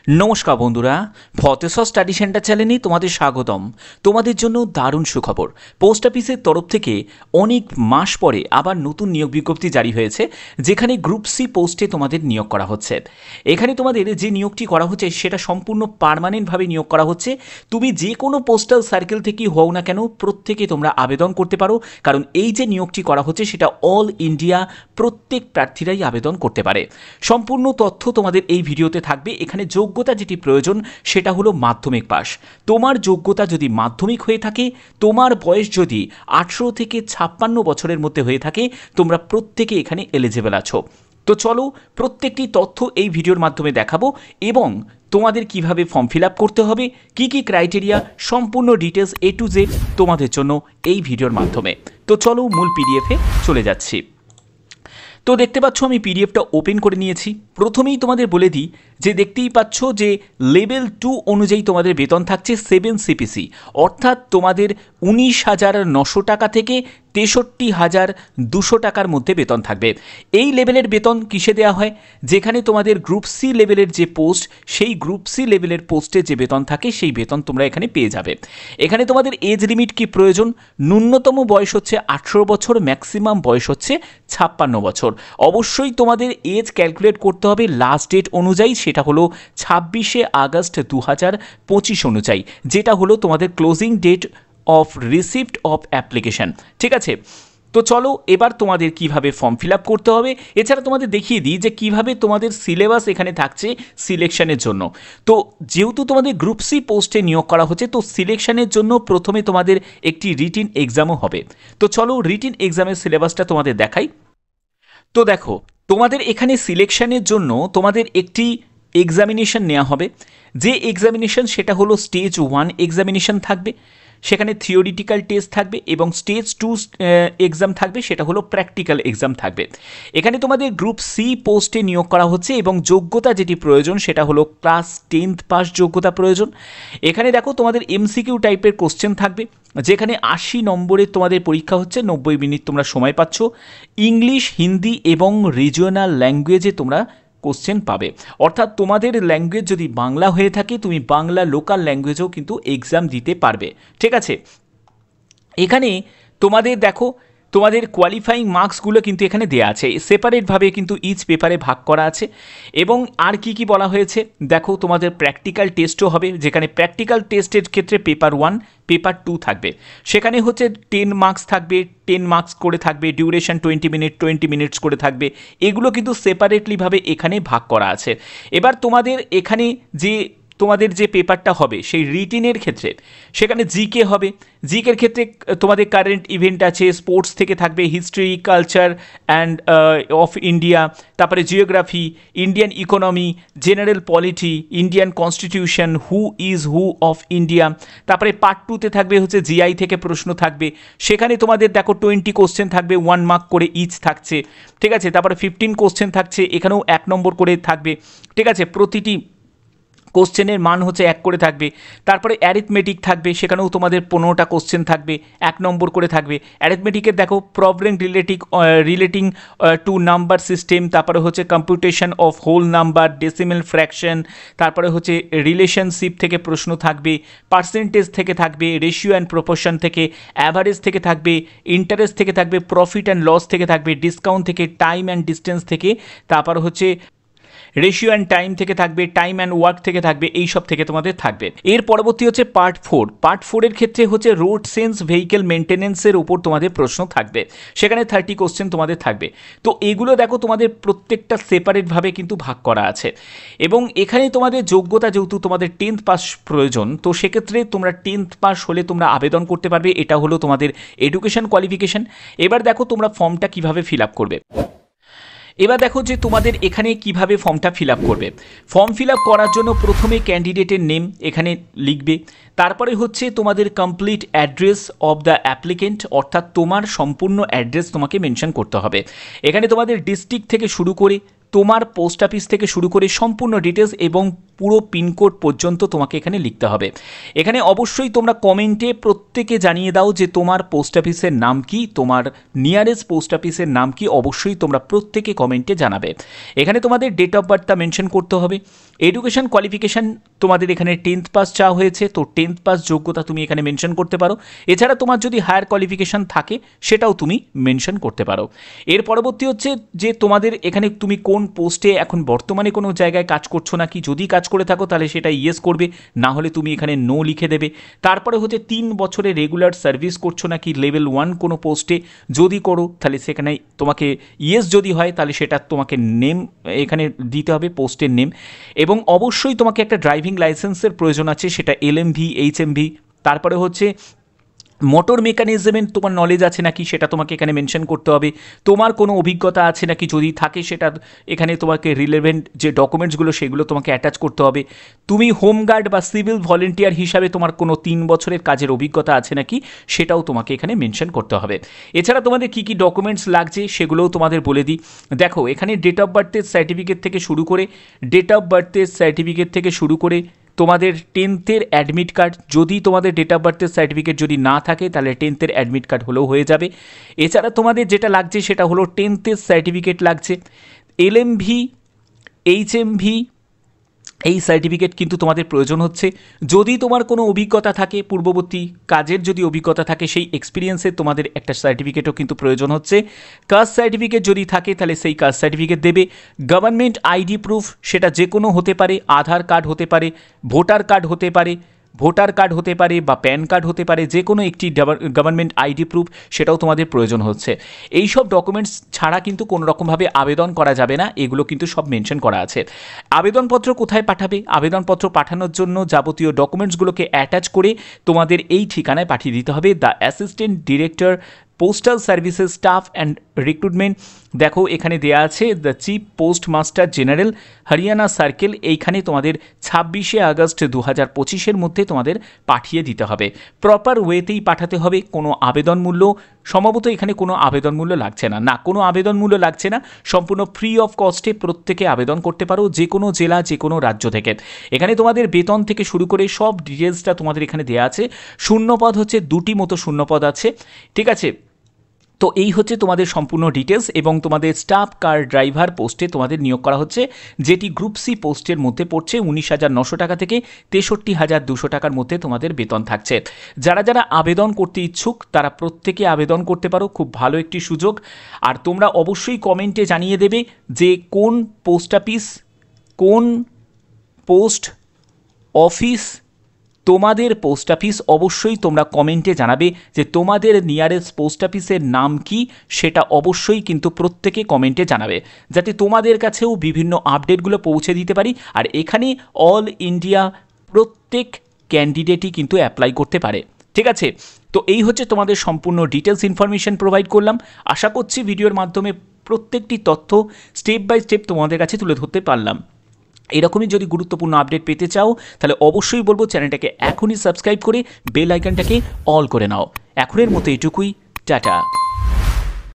নমস্কার বন্ধুরা, ফতেশ্বর study centre চ্যানেলে তোমাদের স্বাগতম। তোমাদের জন্য দারুণ সুখবর। পোস্ট অফিসের তরফ থেকে অনেক মাস পরে আবার নতুন নিয়োগ বিজ্ঞপ্তি জারি হয়েছে, যেখানে গ্রুপ সি পোস্টে তোমাদের নিয়োগ করা হচ্ছে। এখানে তোমাদের যে নিয়োগটি করা হচ্ছে সেটা সম্পূর্ণ পার্মানেন্টভাবে নিয়োগ করা হচ্ছে। তুমি যে কোনো পোস্টাল সার্কেল থেকেই হও না কেন, প্রত্যেকে তোমরা আবেদন করতে পারো, কারণ এই যে নিয়োগটি করা হচ্ছে সেটা অল ইন্ডিয়া প্রত্যেক প্রার্থীরাই আবেদন করতে পারে। সম্পূর্ণ তথ্য তোমাদের এই ভিডিওতে থাকবে। এখানে যোগ্যতা যেটি প্রয়োজন সেটা হলো মাধ্যমিক পাস। তোমার যোগ্যতা যদি মাধ্যমিক হয়ে থাকে, তোমার বয়স যদি 18 থেকে 56 বছরের মধ্যে হয়ে থাকে, তোমরা প্রত্যেকে এখানে এলিজিবল আছো। তো চলো প্রত্যেকটি তথ্য এই ভিডিওর মাধ্যমে দেখাবো এবং তোমাদের কিভাবে ফর্ম ফিল আপ করতে হবে, কি কি ক্রাইটেরিয়া, সম্পূর্ণ ডিটেলস A to Z তোমাদের জন্য এই ভিডিওর মাধ্যমে। তো চলো মূল পিডিএফে চলে যাচ্ছি। তো দেখতে পাচ্ছ আমি পিডিএফটা ওপেন করে নিয়েছি। প্রথমেই তোমাদের বলে দিই যে দেখতেই পাচ্ছ যে লেভেল 2 অনুযায়ী তোমাদের বেতন থাকছে 7 CPC, অর্থাৎ তোমাদের 19,900 টাকা থেকে 63,200 টাকার মধ্যে বেতন থাকবে। এই লেভেলের বেতন কিসে দেওয়া হয়? যেখানে তোমাদের গ্রুপ সি লেভেলের যে পোস্ট, সেই গ্রুপ সি লেভেলের পোস্টে যে বেতন থাকে সেই বেতন তোমরা এখানে পেয়ে যাবে। এখানে তোমাদের এজ লিমিট কি প্রয়োজন? ন্যূনতম বয়স হচ্ছে 18 বছর, ম্যাক্সিমাম বয়স হচ্ছে 56 বছর। অবশ্যই তোমাদের এজ ক্যালকুলেট করতে হবে লাস্ট ডেট অনুযায়ী, সেটা হলো 26শে আগস্ট 2025 অনুযায়ী, যেটা হলো তোমাদের closing date of receipt of application. ঠিক আছে, তো চলো এবার তোমাদের কিভাবে ফর্ম ফিল আপ করতে হবে, এছাড়া তোমাদের দেখিয়ে দিই যে কিভাবে তোমাদের সিলেবাস এখানে থাকছে সিলেকশনের জন্য। তো যেহেতু তোমাদের গ্রুপ সি পোস্টে নিয়োগ করা হচ্ছে, তো সিলেকশনের জন্য প্রথমে তোমাদের একটি রিটিন এক্সামও হবে। তো চলো রিটিন এক্সামের সিলেবাসটা তোমাদের দেখাই। তো দেখো, তোমাদের এখানে সিলেকশনের জন্য তোমাদের একটি এক্সামিনেশন নেওয়া হবে। যে এক্সামিনেশন সেটা হলো স্টেজ 1 এক্সামিনেশন থাকবে, সেখানে থিওরিটিক্যাল টেস্ট থাকবে, এবং স্টেজ 2 এক্সাম থাকবে, সেটা হলো প্র্যাকটিক্যাল এক্সাম থাকবে। এখানে তোমাদের গ্রুপ সি পোস্টে নিয়োগ করা হচ্ছে এবং যোগ্যতা যেটি প্রয়োজন সেটা হলো ক্লাস 10th পাস যোগ্যতা প্রয়োজন। এখানে দেখো তোমাদের এমসিকিউ টাইপের কোশ্চেন থাকবে, যেখানে 80 নম্বরের তোমাদের পরীক্ষা হচ্ছে, 90 মিনিট তোমরা সময় পাচ্ছ। ইংলিশ, হিন্দি এবং রিজিওনাল ল্যাঙ্গুয়েজে তোমরা কোশ্চেন পাবে, অর্থাৎ তোমাদের ল্যাঙ্গুয়েজ যদি বাংলা হয়ে থাকে, তুমি বাংলা লোকাল ল্যাঙ্গুয়েজেও কিন্তু এক্সাম দিতে পারবে। ঠিক আছে, এখানে তোমাদের দেখো তোমাদের কোয়ালিফাইং মার্কসগুলো কিন্তু এখানে দেওয়া আছে, সেপারেটভাবে কিন্তু ইচ পেপারে ভাগ করা আছে। এবং আর কি কি বলা হয়েছে দেখো, তোমাদের প্র্যাকটিক্যাল টেস্টও হবে, যেখানে প্র্যাকটিক্যাল টেস্টের ক্ষেত্রে পেপার 1 পেপার 2 থাকবে। সেখানে হচ্ছে 10 মার্কস থাকবে, 10 মার্কস করে থাকবে, ডিউরেশন 20 মিনিটস করে থাকবে। এগুলো কিন্তু সেপারেটলিভাবে এখানে ভাগ করা আছে। এবার তোমাদের এখানে যে তোমাদের যে পেপারটা হবে সেই রিটিনের ক্ষেত্রে সেখানে জিকে হবে। জিকের ক্ষেত্রে তোমাদের কারেন্ট ইভেন্ট আছে, স্পোর্টস থেকে থাকবে, history, culture and of India, তারপরে geography, Indian economy, general polity, Indian constitution, who is who of India. তারপরে পার্ট 2তে থাকবে হচ্ছে জিআই থেকে প্রশ্ন থাকবে, সেখানে তোমাদের দেখো 20 কোশ্চেন থাকবে, 1 মার্ক করে ইচ থাকছে। ঠিক আছে, তারপরে 15 কোশ্চেন থাকছে, এখানেও 1 নম্বর করে থাকবে। ঠিক আছে, প্রতিটি কোশ্চেনের মান হচ্ছে 1 করে থাকবে। তারপরে অ্যারিথমেটিক থাকবে, সেখানেও তোমাদের 15টা কোশ্চেন থাকবে, 1 নম্বর করে থাকবে। অ্যারিথমেটিকের দেখো problem relating to number system, তারপরে হচ্ছে computation of whole number, decimal fraction, তারপরে হচ্ছে রিলেশনশিপ থেকে প্রশ্ন থাকবে, পার্সেন্টেজ থেকে থাকবে, রেশিও অ্যান্ড প্রপোর্শন থেকে, অ্যাভারেজ থেকে থাকবে, ইন্টারেস্ট থেকে থাকবে, প্রফিট অ্যান্ড লস থেকে থাকবে, ডিসকাউন্ট থেকে, টাইম অ্যান্ড ডিস্টেন্স থেকে, তারপর হচ্ছে রেশিও অ্যান্ড টাইম থেকে থাকবে, টাইম অ্যান্ড ওয়ার্ক থেকে থাকবে, এই সব থেকে তোমাদের থাকবে। এর পরবর্তী হচ্ছে পার্ট 4। পার্ট 4-এর ক্ষেত্রে হচ্ছে রোড সেন্স ভেহিকেল মেনটেন্যান্সের উপর তোমাদের প্রশ্ন থাকবে, সেখানে 30 কোশ্চেন তোমাদের থাকবে। তো এগুলো দেখো তোমাদের প্রত্যেকটা সেপারেটভাবে কিন্তু ভাগ করা আছে। এবং এখানে তোমাদের যোগ্যতা যেহেতু তোমাদের 10th পাস প্রয়োজন, তো সেক্ষেত্রে তোমরা 10th পাস হলে তোমরা আবেদন করতে পারবে, এটা হলো তোমাদের এডুকেশন কোয়ালিফিকেশন। এবার দেখো তোমরা ফর্মটা কিভাবে ফিল আপ করবে। এবার দেখো যে তোমাদের এখানে কিভাবে ফর্মটা ফিল আপ করবে। ফর্ম ফিল আপ করার জন্য প্রথমে ক্যান্ডিডেটের নেম এখানে লিখবে, তারপরে হচ্ছে তোমাদের complete address of the applicant, অর্থাৎ তোমার সম্পূর্ণ অ্যাড্রেস তোমাকে মেনশন করতে হবে। এখানে তোমাদের ডিস্ট্রিক্ট থেকে শুরু করে, তোমার পোস্ট অফিস থেকে শুরু করে সম্পূর্ণ ডিটেলস এবং পুরো পিনকোড পর্যন্ত তোমাকে এখানে লিখতে হবে। এখানে অবশ্যই তোমরা কমেন্টে প্রত্যেকে জানিয়ে দাও যে তোমার পোস্ট অফিসের নাম কি, তোমার নিয়ারেস্ট পোস্ট অফিসের নাম কি, অবশ্যই তোমরা প্রত্যেকে কমেন্টে জানাবে। এখানে তোমাদের ডেট অফ বার্থটা মেনশন করতে হবে। এডুকেশন কোয়ালিফিকেশান তোমাদের এখানে 10th পাস চাওয়া হয়েছে, তো 10th পাস যোগ্যতা তুমি এখানে মেনশন করতে পারো। এছাড়া তোমার যদি হায়ার কোয়ালিফিকেশান থাকে সেটাও তুমি মেনশন করতে পারো। এর পরবর্তী হচ্ছে যে তোমাদের এখানে তুমি কোন পোস্টে এখন বর্তমানে কোনো জায়গায় কাজ করছো নাকি, যদি কাজ করে থাকো তাহলে সেটা ইয়েস করবে, না হলে তুমি এখানে নো লিখে দেবে। তারপরে হচ্ছে 3 বছরে রেগুলার সার্ভিস করছো নাকি লেভেল 1 কোনো পোস্টে, যদি করো তাহলে সেখানে তোমাকে ইয়েস যদি হয় তাহলে সেটা তোমাকে নেম এখানে দিতে হবে, পোস্টের নেম। এবং অবশ্যই তোমাকে একটা ড্রাইভিং লাইসেন্সের প্রয়োজন আছে, সেটা LMV HMV। তারপরে হচ্ছে মোটর মেকানিজমের তোমার নলেজ আছে নাকি সেটা তোমাকে এখানে মেনশন করতে হবে। তোমার কোনো অভিজ্ঞতা আছে নাকি, যদি থাকে সেটা এখানে তোমাকে রিলেভেন্ট যে ডকুমেন্টসগুলো সেগুলো তোমাকে অ্যাটাচ করতে হবে। তুমি হোমগার্ড বা সিভিল ভলেন্টিয়ার হিসাবে তোমার কোনো 3 বছরের কাজের অভিজ্ঞতা আছে নাকি সেটাও তোমাকে এখানে মেনশন করতে হবে। এছাড়া তোমাদের কী কী ডকুমেন্টস লাগছে সেগুলোও তোমাদের বলে দিই। দেখো এখানে ডেট অফ বার্থের সার্টিফিকেট থেকে শুরু করে তোমাদের 10th অ্যাডমিট কার্ড, যদি তোমাদের ডেট অফ বার্থের সার্টিফিকেট যদি না থাকে তাহলে 10th অ্যাডমিট কার্ড হলেও হয়ে যাবে। এছাড়া তোমাদের যেটা লাগছে সেটা হলো 10th সার্টিফিকেট লাগছে, LMV HMV এই সার্টিফিকেট কিন্তু তোমাদের প্রয়োজন হচ্ছে। যদি তোমার কোনো অভিজ্ঞতা থাকে, পূর্ববর্তী কাজের যদি অভিজ্ঞতা থাকে, সেই এক্সপিরিয়েন্সের তোমাদের একটা সার্টিফিকেটও কিন্তু প্রয়োজন হচ্ছে। কাস্ট সার্টিফিকেট যদি থাকে তাহলে সেই কাস্ট সার্টিফিকেট দেবে। গভর্নমেন্ট আইডি প্রুফ, সেটা যে কোনো হতে পারে, আধার কার্ড হতে পারে, ভোটার কার্ড হতে পারে বা প্যান কার্ড হতে পারে, যে কোনো একটি গভর্নমেন্ট আইডি প্রুফ সেটাও তোমাদের প্রয়োজন হচ্ছে। এই সব ডকুমেন্টস ছাড়া কিন্তু কোনো রকমভাবে আবেদন করা যাবে না, এগুলো কিন্তু সব মেনশন করা আছে। আবেদনপত্র কোথায় পাঠাবে? আবেদনপত্র পাঠানোর জন্য যাবতীয় ডকুমেন্টসগুলোকে অ্যাটাচ করে তোমাদের এই ঠিকানায় পাঠিয়ে দিতে হবে। The assistant director postal services staff and recruitment. দেখো এখানে দেওয়া আছে the chief post master general Haryana circle. এইখানে তোমাদের 26শে আগস্ট 2025-এর মধ্যে তোমাদের পাঠিয়ে দিতে হবে। প্রপার ওয়েতেই পাঠাতে হবে। কোনো আবেদন মূল্য, সম্ভবত এখানে কোনো আবেদন মূল্য লাগছে না, কোনো আবেদন মূল্য লাগছে না, সম্পূর্ণ ফ্রি অফ কস্টে প্রত্যেকে আবেদন করতে পারো, যে কোনো জেলা যে কোনো রাজ্য থেকে। এখানে তোমাদের বেতন থেকে শুরু করে সব ডিটেলসটা তোমাদের এখানে দেওয়া আছে। শূন্যপদ হচ্ছে 2টি মতো শূন্যপদ আছে, ঠিক আছে। তো এই হচ্ছে তোমাদের সম্পূর্ণ ডিটেলস। এবং তোমাদের স্টাফ কার ড্রাইভার পোস্টে তোমাদের নিয়োগ করা হচ্ছে, যেটি গ্রুপ সি পোস্টের মধ্যে পড়ছে। 19,900 টাকা থেকে 63,200 টাকার মধ্যে তোমাদের বেতন থাকছে। যারা যারা আবেদন করতে ইচ্ছুক তারা প্রত্যেকে আবেদন করতে পারো, খুব ভালো একটি সুযোগ। আর তোমরা অবশ্যই কমেন্টে জানিয়ে দেবে যে কোন পোস্ট অফিস তোমাদের পোস্ট অফিস। অবশ্যই তোমরা কমেন্টে জানাবে যে তোমাদের নিয়ারেস্ট পোস্ট অফিসের নাম কি, সেটা অবশ্যই কিন্তু প্রত্যেকে কমেন্টে জানাবে, যাতে তোমাদের কাছেও বিভিন্ন আপডেটগুলো পৌঁছে দিতে পারি। আর এখানে অল ইন্ডিয়া প্রত্যেক ক্যান্ডিডেটই কিন্তু অ্যাপ্লাই করতে পারে, ঠিক আছে। তো এই হচ্ছে তোমাদের সম্পূর্ণ ডিটেলস ইনফরমেশন প্রোভাইড করলাম। আশা করছি ভিডিওর মাধ্যমে প্রত্যেকটি তথ্য স্টেপ বাই স্টেপ তোমাদের কাছে তুলে ধরতে পারলাম। এরকমই যদি গুরুত্বপূর্ণ আপডেট পেতে চাও তাহলে অবশ্যই বলবো চ্যানেলটাকে এখনই সাবস্ক্রাইব করে বেল আইকনটাকে অল করে নাও। এখনের মতো এইটুকুই, টাটা।